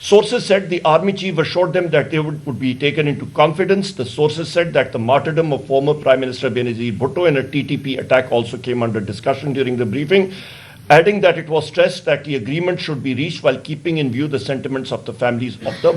sources said the army chief assured them that they would be taken into confidence. The sources said that the martyrdom of former Prime Minister Benazir Bhutto in a TTP attack also came under discussion during the briefing, adding that it was stressed that the agreement should be reached while keeping in view the sentiments of the families of the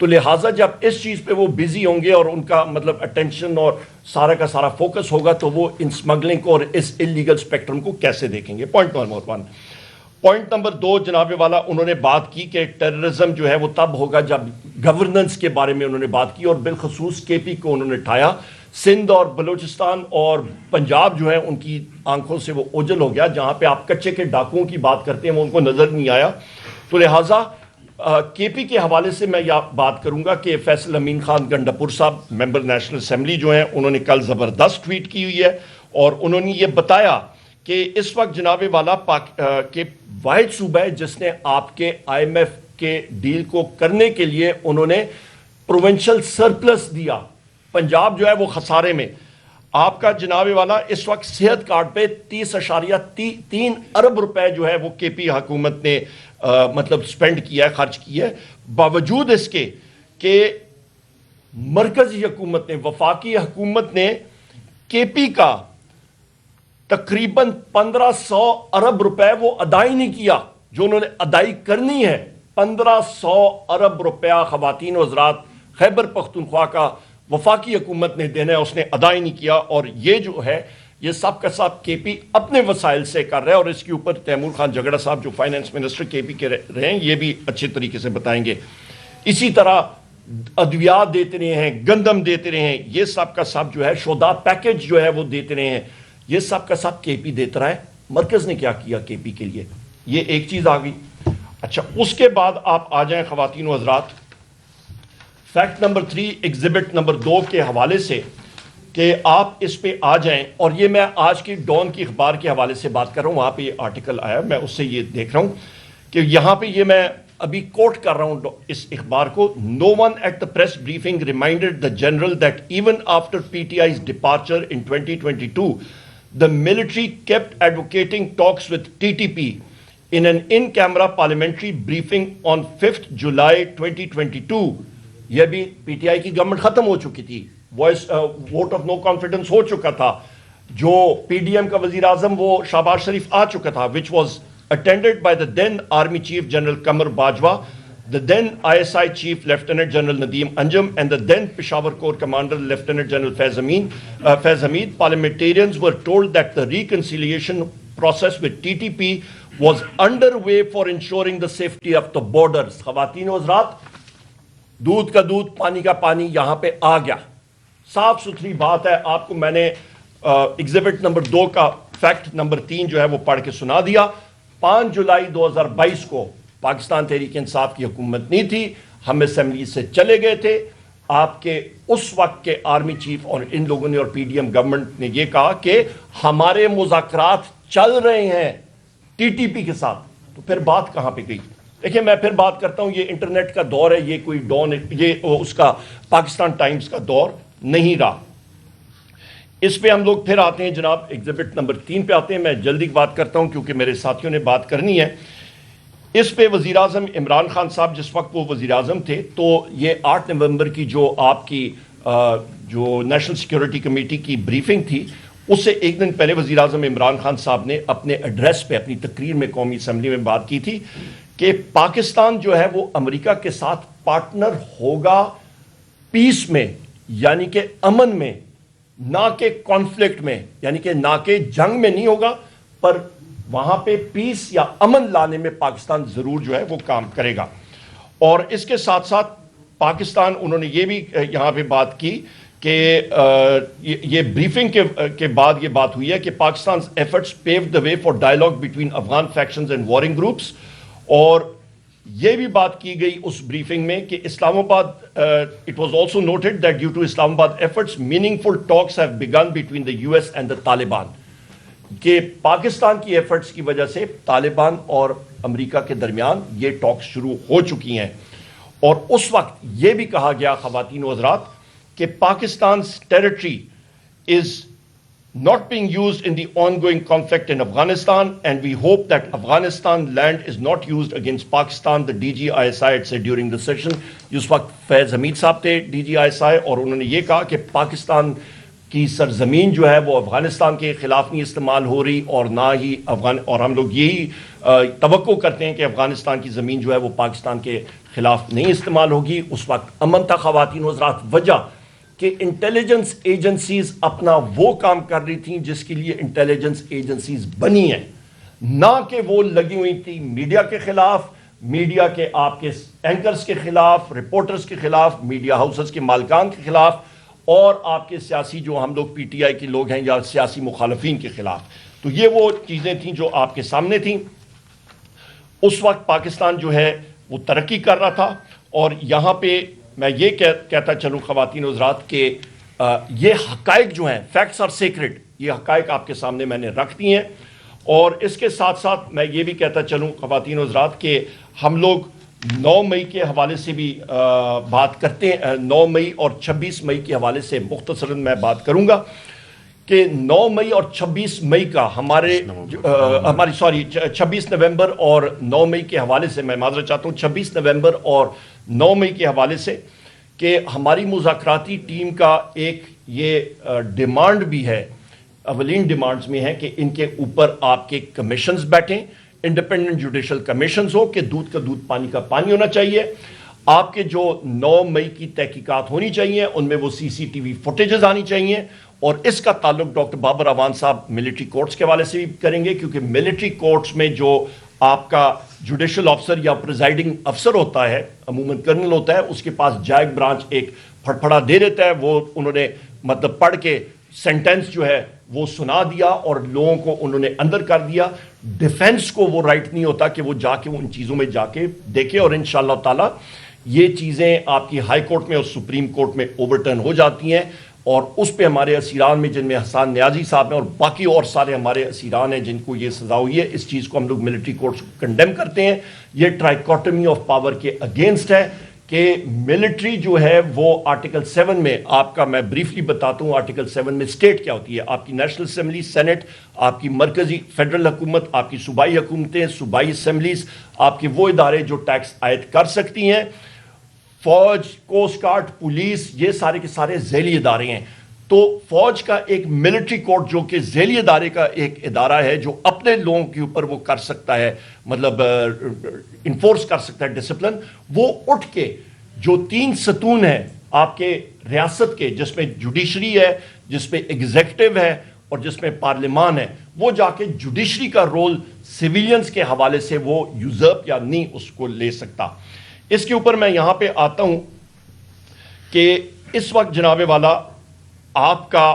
تو لہٰذا جب اس چیز پہ وہ busy ہوں گے اور ان کا مطلب اٹینشن اور سارا کا سارا فوکس ہوگا تو وہ ان اسمگلنگ کو اور اس انلیگل اسپیکٹرم کو کیسے دیکھیں گے. Point number 1. پوائنٹ نمبر 2 جناب والا انہوں نے بات کی کہ ٹیررزم جو ہے وہ تب ہوگا جب گورننس کے بارے میں انہوں نے بات کی اور بالخصوص کے پی کو انہوں نے اٹھایا. سندھ اور بلوچستان اور پنجاب جو ہے ان کی آنکھوں سے وہ اوجل ہو گیا. جہاں پہ آپ کچے کے ڈاکوؤں کی بات کرتے ہیں وہ ان کو نظر نہیں آیا. تو لہٰذا کے پی کے حوالے سے میں یہ بات کروں گا کہ فیصل امین خان گنڈاپور صاحب ممبر نیشنل اسمبلی جو ہیں انہوں نے کل زبردست ٹویٹ کی ہوئی ہے اور انہوں نے یہ بتایا کہ اس وقت جناب والا کے واحد صوبہ ہے جس نے آپ کے آئی ایم ایف کے ڈیل کو کرنے کے لیے انہوں نے پروونشل سرپلس دیا. پنجاب جو ہے وہ خسارے میں. آپ کا جناب والا اس وقت صحت کارڈ پہ 30.3 ارب روپے جو ہے وہ کے پی حکومت نے مطلب سپینڈ کیا ہے, خرچ کیا ہے, باوجود اس کے کہ مرکزی حکومت نے وفاقی حکومت نے کے پی کا تقریباً 1500 ارب روپے وہ ادائی نہیں کیا جو انہوں نے ادائی کرنی ہے. 1500 ارب روپیہ خواتین و حضرات خیبر پختونخوا کا وفاقی حکومت نے دینا ہے, اس نے ادائی نہیں کیا. اور یہ جو ہے یہ سب کا سب کے پی اپنے وسائل سے کر رہا ہے اور اس کے اوپر تیمور خان جھگڑا صاحب جو فائنانس منسٹر کے پی کے رہے ہیں یہ بھی اچھے طریقے سے بتائیں گے. اسی طرح ادویات دیتے رہے ہیں, گندم دیتے رہے ہیں, یہ سب کا سب جو ہے شودا پیکج جو ہے وہ دیتے رہے ہیں, یہ سب کا سب کے پی دیتا رہا ہے. مرکز نے کیا کیا کے پی کے لیے؟ یہ ایک چیز آ گئی. اچھا, اس کے بعد آپ آ جائیں خواتین و حضرات فیکٹ نمبر 3 ایگزیبٹ نمبر 2 کے حوالے سے کہ آپ اس پہ آ جائیں. اور یہ میں آج کی ڈان کی اخبار کے حوالے سے بات کر رہا ہوں, وہاں پہ یہ آرٹیکل آیا, میں اس سے یہ دیکھ رہا ہوں کہ یہاں پہ یہ میں ابھی کوٹ کر رہا ہوں اس اخبار کو. No one at the press briefing reminded the general that even after P T I's departure in 2022 the military kept advocating talks with TTP in an in-camera parliamentary briefing on 5th July 2022. یہ بھی P T I کی government ختم ہو چکی تھی, vote of no confidence ہو چکا تھا, جو P D M کا وزیر اعظم وہ شہباز شریف آ چکا تھا, which was attended by the then Army Chief General Qamar Bajwa, the then ISI Chief Lieutenant General Nadeem Anjum and the then Peshawar Corps Commander Lieutenant General Faiz Hamid. Parliamentarians were told that the reconciliation process with TTP was underway for ensuring the safety of the borders. خواتین و حضرات, دودھ کا دودھ پانی کا پانی یہاں پہ آ گیا, صاف ستھری بات ہے. آپ کو میں نے ایگزیبٹ نمبر 2 کا فیکٹ نمبر 3 جو ہے وہ پڑھ کے سنا دیا. 5 جولائی 2022 کو پاکستان تحریک انصاف کی حکومت نہیں تھی, ہم اسمبلی سے چلے گئے تھے. آپ کے اس وقت کے آرمی چیف اور ان لوگوں نے اور پی ڈی ایم گورنمنٹ نے یہ کہا کہ ہمارے مذاکرات چل رہے ہیں ٹی ٹی پی کے ساتھ. تو پھر بات کہاں پہ گئی؟ دیکھیں میں پھر بات کرتا ہوں, یہ انٹرنیٹ کا دور ہے, یہ کوئی ڈون یہ اس کا پاکستان ٹائمز کا دور نہیں رہا. اس پہ ہم لوگ پھر آتے ہیں جناب ایگزیبٹ نمبر 3 پہ آتے ہیں. میں جلدی بات کرتا ہوں کیونکہ میرے ساتھیوں نے بات کرنی ہے. اس پہ وزیر اعظم عمران خان صاحب جس وقت وہ وزیر اعظم تھے تو یہ 8 نومبر کی جو آپ کی جو نیشنل سیکیورٹی کمیٹی کی بریفنگ تھی اس سے ایک دن پہلے وزیر اعظم عمران خان صاحب نے اپنے ایڈریس پہ اپنی تقریر میں قومی اسمبلی میں بات کی تھی کہ پاکستان جو ہے وہ امریکہ کے ساتھ پارٹنر ہوگا پیس میں, یعنی کہ امن میں, نہ کہ کانفلکٹ میں, یعنی کہ نہ کہ جنگ میں نہیں ہوگا, پر وہاں پہ پیس یا امن لانے میں پاکستان ضرور جو ہے وہ کام کرے گا. اور اس کے ساتھ ساتھ پاکستان انہوں نے یہ بھی یہاں پہ بات کی کہ یہ بریفنگ کے بعد یہ بات ہوئی ہے کہ Pakistan efforts pave the way for dialogue between Afghan factions and warring groups. اور یہ بھی بات کی گئی اس بریفنگ میں کہ Islamabad it was also noted that due to Islamabad efforts meaningful talks have begun between the U S and the Taliban, کہ پاکستان کی ایفرٹس کی وجہ سے طالبان اور امریکہ کے درمیان یہ ٹاکس شروع ہو چکی ہیں. اور اس وقت یہ بھی کہا گیا خواتین و حضرات کہ Pakistan territory is not being used in the ongoing conflict in Afghanistan and we hope that Afghanistan land is not used against Pakistan, the DG ISI had said during the session. اس وقت فیض حمید صاحب تھے D G I S I اور انہوں نے یہ کہا کہ پاکستان کی سرزمین جو ہے وہ افغانستان کے خلاف نہیں استعمال ہو رہی اور نہ ہی اور ہم لوگ یہی توقع کرتے ہیں کہ افغانستان کی زمین جو ہے وہ پاکستان کے خلاف نہیں استعمال ہوگی. اس وقت امن تھا خواتین و حضرات. وجہ کہ انٹیلیجنس ایجنسیز اپنا وہ کام کر رہی تھیں جس کے لیے انٹیلیجنس ایجنسیز بنی ہیں, نہ کہ وہ لگی ہوئی تھی میڈیا کے خلاف, میڈیا کے آپ کے اینکرز کے خلاف, رپورٹرز کے خلاف, میڈیا ہاؤسز کے مالکان کے خلاف, اور آپ کے سیاسی جو ہم لوگ پی ٹی آئی کے لوگ ہیں یا سیاسی مخالفین کے خلاف. تو یہ وہ چیزیں تھیں جو آپ کے سامنے تھیں. اس وقت پاکستان جو ہے وہ ترقی کر رہا تھا, اور یہاں پہ میں یہ کہتا چلوں خواتین و حضرات کہ یہ حقائق جو ہیں, فیکٹس آر سیکرڈ, یہ حقائق آپ کے سامنے میں نے رکھ دی ہیں. اور اس کے ساتھ ساتھ میں یہ بھی کہتا چلوں خواتین و حضرات کہ ہم لوگ 9 مئی کے حوالے سے بھی بات کرتے ہیں. 9 مئی اور 26 مئی کے حوالے سے مختصراً میں بات کروں گا کہ 9 مئی اور 26 مئی کا ہماری 26 نومبر اور 9 مئی کے حوالے سے, میں معذرت چاہتا ہوں, 26 نومبر اور 9 مئی کے حوالے سے کہ ہماری مذاکراتی ٹیم کا ایک یہ ڈیمانڈ بھی ہے, اولین ڈیمانڈز میں ہے کہ ان کے اوپر آپ کے کمیشنز بیٹھیں, انڈیپینڈنٹ جوڈیشل کمیشنز ہو کہ دودھ کا دودھ پانی کا پانی ہونا چاہیے. آپ کے جو 9 مئی کی تحقیقات ہونی چاہیے ان میں وہ سی سی ٹی وی فوٹیجز آنی چاہیے, اور اس کا تعلق ڈاکٹر بابر اعوان صاحب ملٹری کورٹس کے حوالے سے بھی کریں گے, کیونکہ ملٹری کورٹس میں جو آپ کا جوڈیشل افسر یا پریزائڈنگ افسر ہوتا ہے, عموماً کرنل ہوتا ہے, اس کے پاس جائگ برانچ ایک پھڑپھڑا دے دیتا ہے, وہ انہوں نے مطلب پڑھ کے سینٹینس جو ہے وہ سنا دیا اور لوگوں کو انہوں نے اندر کر دیا. ڈیفنس کو وہ رائٹ نہیں ہوتا کہ وہ جا کے ان چیزوں میں جا کے دیکھے, اور انشاءاللہ تعالی یہ چیزیں آپ کی ہائی کورٹ میں اور سپریم کورٹ میں اوورٹرن ہو جاتی ہیں, اور اس پہ ہمارے اسیران میں جن میں حسان نیازی صاحب ہیں اور باقی اور سارے ہمارے اسیران ہیں جن کو یہ سزا ہوئی ہے, اس چیز کو ہم لوگ ملٹری کورٹس کو کنڈیم کرتے ہیں. یہ ٹرائیکوٹمی آف پاور کے اگینسٹ ہے کہ ملٹری جو ہے وہ آرٹیکل 7 میں, آپ کا میں بریفلی بتاتا ہوں آرٹیکل 7 میں اسٹیٹ کیا ہوتی ہے. آپ کی نیشنل اسمبلی, سینٹ, آپ کی مرکزی فیڈرل حکومت, آپ کی صوبائی حکومتیں, صوبائی اسمبلیز, آپ کے وہ ادارے جو ٹیکس عائد کر سکتی ہیں, فوج, کوسٹ گارڈ, پولیس, یہ سارے کے سارے ذیلی ادارے ہیں. تو فوج کا ایک ملٹری کورٹ جو کہ ذیلی ادارے کا ایک ادارہ ہے جو اپنے لوگوں کے اوپر وہ کر سکتا ہے, مطلب انفورس کر سکتا ہے ڈسپلن, وہ اٹھ کے جو 3 ستون ہیں آپ کے ریاست کے, جس میں جوڈیشری ہے, جس میں ایگزیکٹو ہے اور جس میں پارلیمان ہے, وہ جا کے جوڈیشری کا رول سویلینز کے حوالے سے وہ یوزرپ یا نہیں اس کو لے سکتا. اس کے اوپر میں یہاں پہ آتا ہوں کہ اس وقت جناب والا آپ کا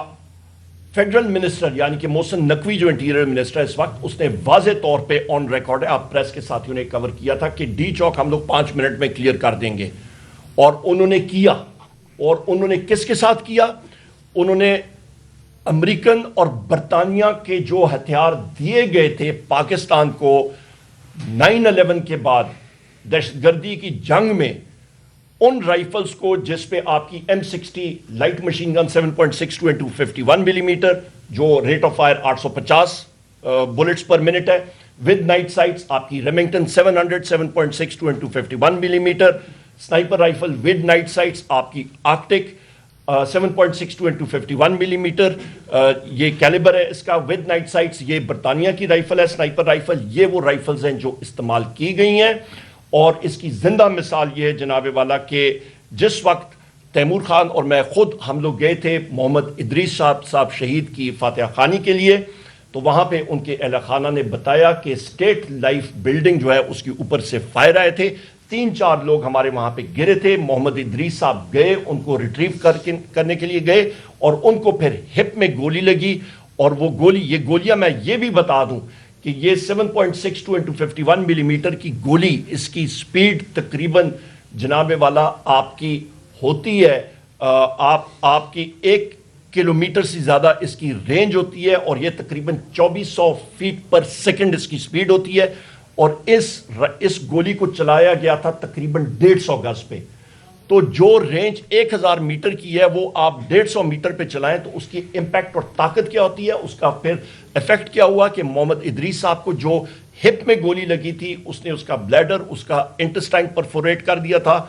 فیڈرل منسٹر یعنی کہ محسن نقوی جو انٹیریئر منسٹر ہے اس وقت, اس نے واضح طور پہ آن ریکارڈ ہے, آپ پریس کے ساتھیوں نے کور کیا تھا کہ ڈی چوک ہم لوگ 5 منٹ میں کلیئر کر دیں گے, اور انہوں نے کیا. اور انہوں نے کس کے ساتھ کیا؟ انہوں نے امریکن اور برطانیہ کے جو ہتھیار دیے گئے تھے پاکستان کو 9/11 کے بعد دہشت گردی کی جنگ میں, ان رائفلز کو جس پہ آپ کی M60 light machine gun 7.62 into 51 millimetre جو rate of fire 850 bullets per minute ہے, ود نائٹ سائٹس آپ کی Remington 700 7.62 into 51 millimetre, sniper rifle with night sights آپ کی آرکٹک 7.62 into 51 ملی میٹر, یہ کیلیبر ہے اس کا ود نائٹ سائٹس, یہ برطانیہ کی رائفل ہے سنائپر رائفل. یہ وہ رائفلز ہیں جو استعمال کی گئی ہیں, اور اس کی زندہ مثال یہ ہے جناب والا کہ جس وقت تیمور خان اور میں خود ہم لوگ گئے تھے محمد ادریس صاحب شہید کی فاتحہ خوانی کے لیے, تو وہاں پہ ان کے اہل خانہ نے بتایا کہ اسٹیٹ لائف بلڈنگ جو ہے اس کے اوپر سے فائر آئے تھے, 3-4 لوگ ہمارے وہاں پہ گرے تھے. محمد ادریس صاحب گئے, ان کو ریٹریو کرنے کے لیے گئے, اور ان کو پھر ہپ میں گولی لگی, اور وہ گولی, یہ گولیاں میں یہ بھی بتا دوں کہ یہ 7.62 into 51 ملی میٹر کی گولی, اس کی سپیڈ تقریباً جناب والا آپ کی ہوتی ہے, آپ کی 1 کلومیٹر سے زیادہ اس کی رینج ہوتی ہے, اور یہ تقریباً 2400 فیٹ پر سیکنڈ اس کی سپیڈ ہوتی ہے, اور اس گولی کو چلایا گیا تھا تقریباً 150 گز پہ. تو جو رینج 1000 میٹر کی ہے وہ آپ 150 میٹر پہ چلائیں تو اس کی امپیکٹ اور طاقت کیا ہوتی ہے. اس کا پھر ایفیکٹ کیا ہوا کہ محمد ادریس صاحب کو جو ہپ میں گولی لگی تھی اس نے اس کا بلیڈر, اس کا انٹسٹائن پرفوریٹ کر دیا تھا,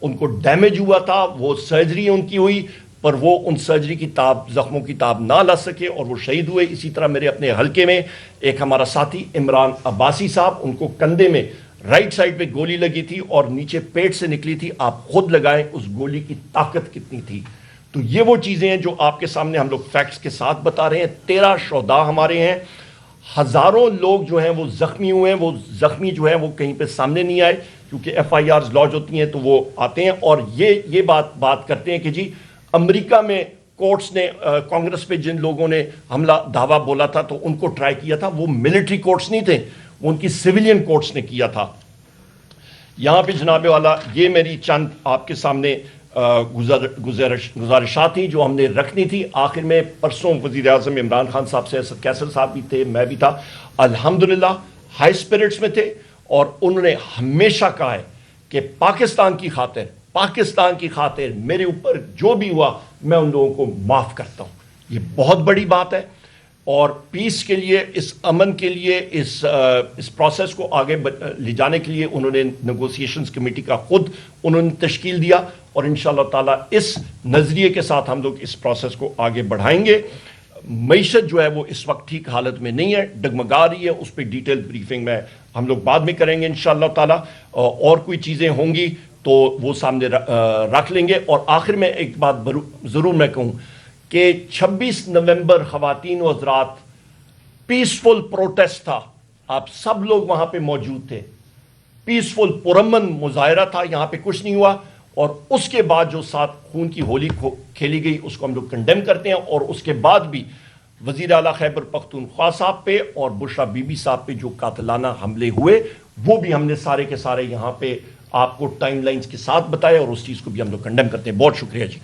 ان کو ڈیمیج ہوا تھا, وہ سرجری ان کی ہوئی, پر وہ ان سرجری کی زخموں کی تاب نہ لا سکے اور وہ شہید ہوئے. اسی طرح میرے اپنے حلقے میں ایک ہمارا ساتھی عمران عباسی صاحب، ان کو کندھے میں رائٹ سائڈ پہ گولی لگی تھی اور نیچے پیٹ سے نکلی تھی. آپ خود لگائیں اس گولی کی طاقت کتنی تھی. تو یہ وہ چیزیں ہیں جو آپ کے سامنے ہم لوگ فیکٹس کے ساتھ بتا رہے ہیں. 13 شہداء ہمارے ہیں، ہزاروں لوگ جو ہیں وہ زخمی ہوئے ہیں. وہ زخمی جو ہیں وہ کہیں پہ سامنے نہیں آئے کیونکہ ایف آئی آرز لانچ ہوتی ہیں تو وہ آتے ہیں اور یہ بات کرتے ہیں کہ جی امریکہ میں کورٹس نے کانگریس پہ جن لوگوں نے حملہ دعویٰ بولا تھا تو ان کو ٹرائی کیا تھا، وہ ملٹری کورٹس نہیں تھے، وہ ان کی سویلین کورٹس نے کیا تھا. یہاں پہ جناب والا یہ میری چند آپ کے سامنے گزارشات تھیں جو ہم نے رکھنی تھی. آخر میں پرسوں وزیر اعظم عمران خان صاحب سے اسد کیسر صاحب بھی تھے، میں بھی تھا، الحمدللہ ہائی اسپرٹس میں تھے اور انہوں نے ہمیشہ کہا ہے کہ پاکستان کی خاطر میرے اوپر جو بھی ہوا میں ان لوگوں کو معاف کرتا ہوں. یہ بہت بڑی بات ہے اور پیس کے لیے، اس امن کے لیے، اس پروسیس کو آگے لے جانے کے لیے انہوں نے نیگوسیشنز کمیٹی کا خود انہوں نے تشکیل دیا اور انشاءاللہ تعالیٰ اس نظریے کے ساتھ ہم لوگ اس پروسیس کو آگے بڑھائیں گے. معیشت جو ہے وہ اس وقت ٹھیک حالت میں نہیں ہے، ڈگمگا رہی ہے، اس پہ ڈیٹیل بریفنگ میں ہم لوگ بعد میں کریں گے انشاءاللہ تعالیٰ. اور کوئی چیزیں ہوں گی تو وہ سامنے رکھ لیں گے. اور آخر میں ایک بات ضرور میں کہوں کہ 26 نومبر خواتین و حضرات پیسفل پروٹیسٹ تھا، آپ سب لوگ وہاں پہ موجود تھے، پیسفل پرامن مظاہرہ تھا، یہاں پہ کچھ نہیں ہوا. اور اس کے بعد جو ساتھ خون کی ہولی کھیلی گئی اس کو ہم لوگ کنڈیم کرتے ہیں. اور اس کے بعد بھی وزیر اعلیٰ خیبر پختونخوا صاحب پہ اور بشرا بی بی صاحب پہ جو قاتلانہ حملے ہوئے وہ بھی ہم نے سارے کے سارے یہاں پہ آپ کو ٹائم لائنز کے ساتھ بتایا اور اس چیز کو بھی ہم لوگ کنڈیم کرتے ہیں. بہت شکریہ جی.